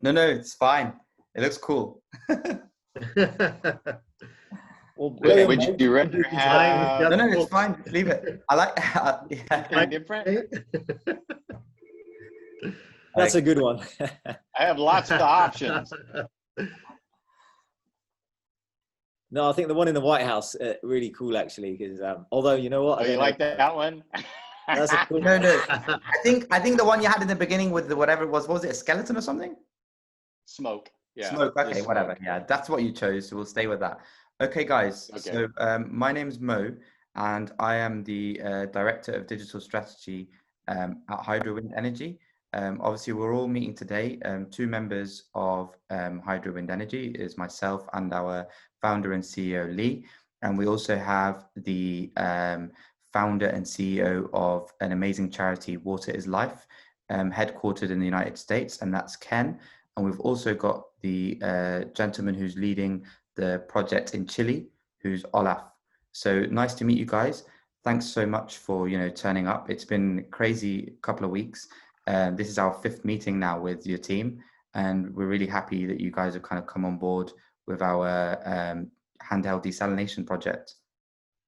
No, no, it's fine. It looks cool. Well, Would you rather No, have no, it's fine. Leave it. I like. Yeah. something different? that's a good one. I have lots of options. No, I think the one in the White House really cool actually, because although you know what, Oh, you like that one? That's a cool No, no. I think the one you had in the beginning with the whatever it was it a skeleton or something? Smoke. Yeah. Smoke. Okay, just whatever. smoke. Yeah, that's what you chose, so we'll stay with that. Okay, guys. Okay. So my name's Mo, and I am the director of digital strategy at Hydro Wind Energy. Obviously, we're all meeting today. Two members of Hydro Wind Energy is myself and our founder and CEO Lee, and we also have the founder and CEO of an amazing charity, WaterisLife, headquartered in the United States, and that's Ken. And we've also got the gentleman who's leading the project in Chile, who's Olaf. So nice to meet you guys. Thanks so much for turning up. It's been a crazy couple of weeks. This is our 5th meeting now with your team, and we're really happy that you guys have kind of come on board with our handheld desalination project.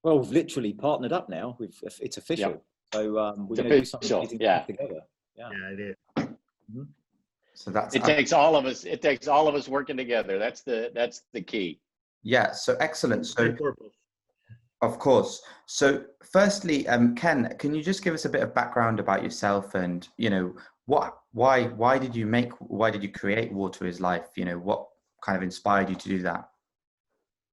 Well, we've literally partnered up now. It's official. Yep. So we're It's going to do something official, amazing yeah. together. Yeah. Yeah, it is. Mm-hmm. So that's It takes all of us. It takes all of us working together. That's the key. yeah. So excellent. So Good purpose. of course. So firstly, Ken, can you just give us a bit of background about yourself and why did you create WaterisLife? What kind of inspired you to do that?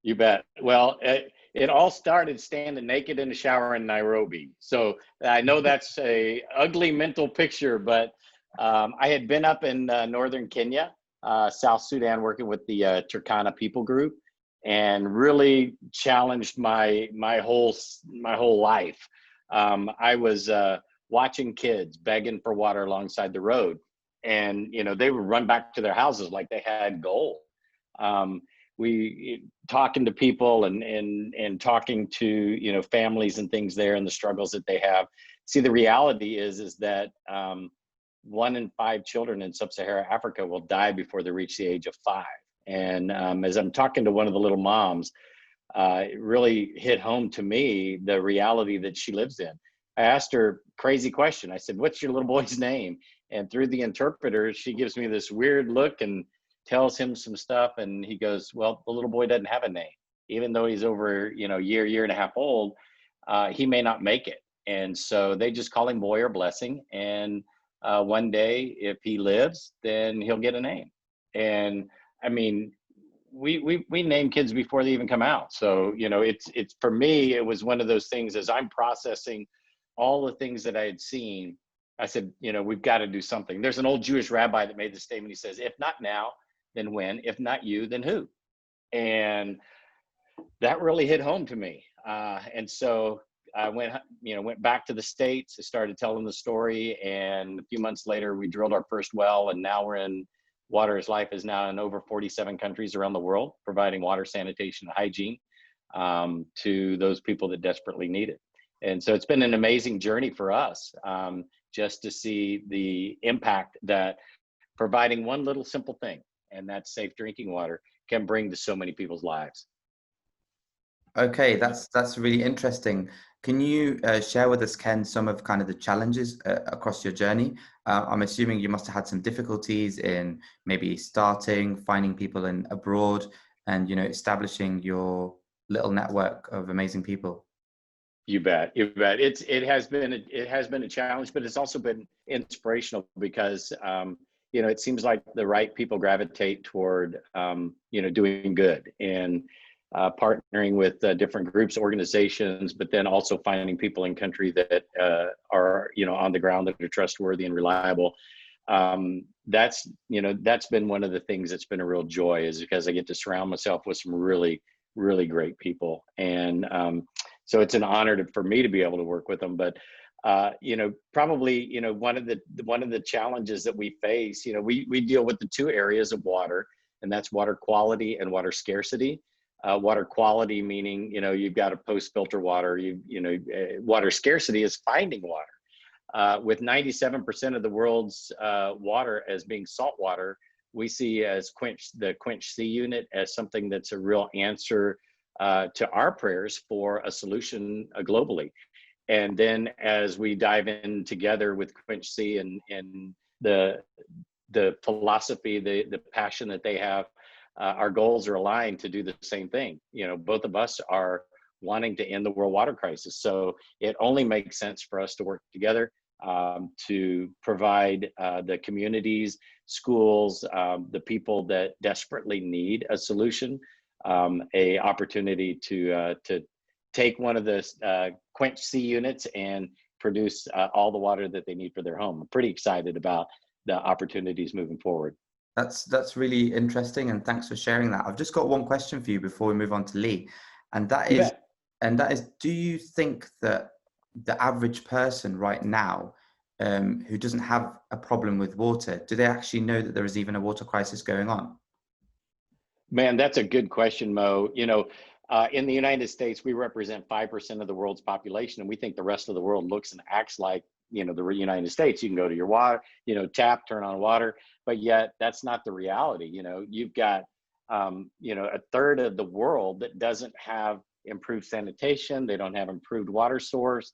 You bet. Well, it all started standing naked in the shower in Nairobi. So I know that's a ugly mental picture, but I had been up in northern Kenya, South Sudan, working with the Turkana people group, and really challenged my whole life. I was watching kids begging for water alongside the road, and they would run back to their houses like they had gold. We talking to people and talking to families and things there and the struggles that they have. See, the reality is that 1 in 5 children in sub-Saharan Africa will die before they reach the age of 5. And as I'm talking to one of the little moms, it really hit home to me the reality that she lives in. I asked her a crazy question. I said, "What's your little boy's name?" And through the interpreter, she gives me this weird look and tells him some stuff, and he goes, "Well, the little boy doesn't have a name, even though he's over year and a half old. He may not make it." And so they just call him Boy or Blessing, and one day if he lives, then he'll get a name. And I mean, we name kids before they even come out. So it's for me, it was one of those things. As I'm processing all the things that I had seen, I said, we've got to do something. There's an old Jewish rabbi that made the statement. He says, "If not now, then when? If not you, then who?" And that really hit home to me. And so I went back to the States. I started telling the story, and a few months later, we drilled our first well, and now WaterisLife is now in over 47 countries around the world, providing water, sanitation, and hygiene to those people that desperately need it. And so it's been an amazing journey for us, just to see the impact that providing one little simple thing, and that's safe drinking water, can bring to so many people's lives. Okay, that's really interesting. Can you share with us, Ken, some of kind of the challenges across your journey? I'm assuming you must have had some difficulties in maybe finding people abroad, and establishing your little network of amazing people. You bet. It has been a challenge, but it's also been inspirational because it seems like the right people gravitate toward doing good and partnering with different groups, organizations, but then also finding people in country that are on the ground, that are trustworthy and reliable. That's been one of the things that's been a real joy, is because I get to surround myself with some really, really great people. And so it's an honor for me to be able to work with them. But probably one of the challenges that we face, we deal with the 2 areas of water, and that's water quality and water scarcity. Water quality meaning you've got to post filter water. Water scarcity is finding water. With 97% of the world's water as being salt water, we see as the QuenchSea unit as something that's a real answer to our prayers for a solution globally. And then as we dive in together with QuenchSea and the philosophy, the passion that they have, our goals are aligned to do the same thing. You know, both of us are wanting to end the world water crisis. So it only makes sense for us to work together to provide the communities, schools, the people that desperately need a solution, a opportunity to take one of the QuenchSea units and produce all the water that they need for their home. I'm pretty excited about the opportunities moving forward. That's really interesting, and thanks for sharing that. I've just got one question for you before we move on to Lee, and that You is, bet. do you think that the average person right now who doesn't have a problem with water, do they actually know that there is even a water crisis going on? Man, that's a good question, Mo. You know, in the United States, we represent 5% of the world's population, and we think the rest of the world looks and acts like, you know, the United States. You can go to your water, you know, tap, turn on water, but yet that's not the reality. You know, you've got, you know, a third of the world that doesn't have improved sanitation. They don't have improved water source.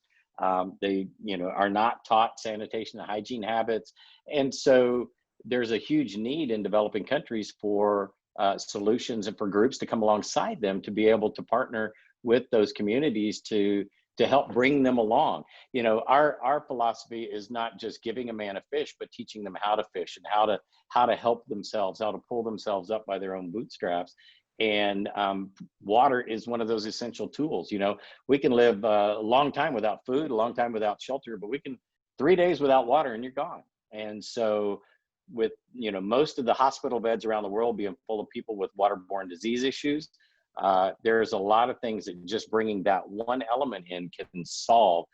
They, you know, are not taught sanitation and hygiene habits. And so there's a huge need in developing countries for solutions and for groups to come alongside them to be able to partner with those communities to help bring them along. You know, our philosophy is not just giving a man a fish, but teaching them how to fish and how to help themselves, how to pull themselves up by their own bootstraps. And water is one of those essential tools. You know, we can live a long time without food, a long time without shelter, but we can 3 days without water and you're gone. And so with, you know, most of the hospital beds around the world being full of people with waterborne disease issues, there's a lot of things that just bringing that one element in can solve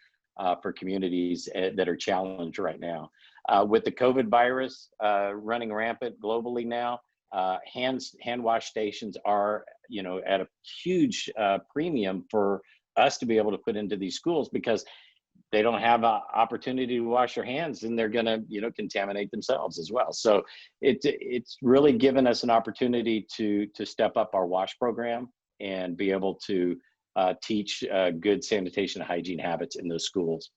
for communities that are challenged right now. With the COVID virus running rampant globally now, hand wash stations are, you know, at a huge premium for us to be able to put into these schools, because they don't have an opportunity to wash their hands and they're going to, you know, contaminate themselves as well. So it's really given us an opportunity to step up our wash program and be able to teach good sanitation and hygiene habits in those schools.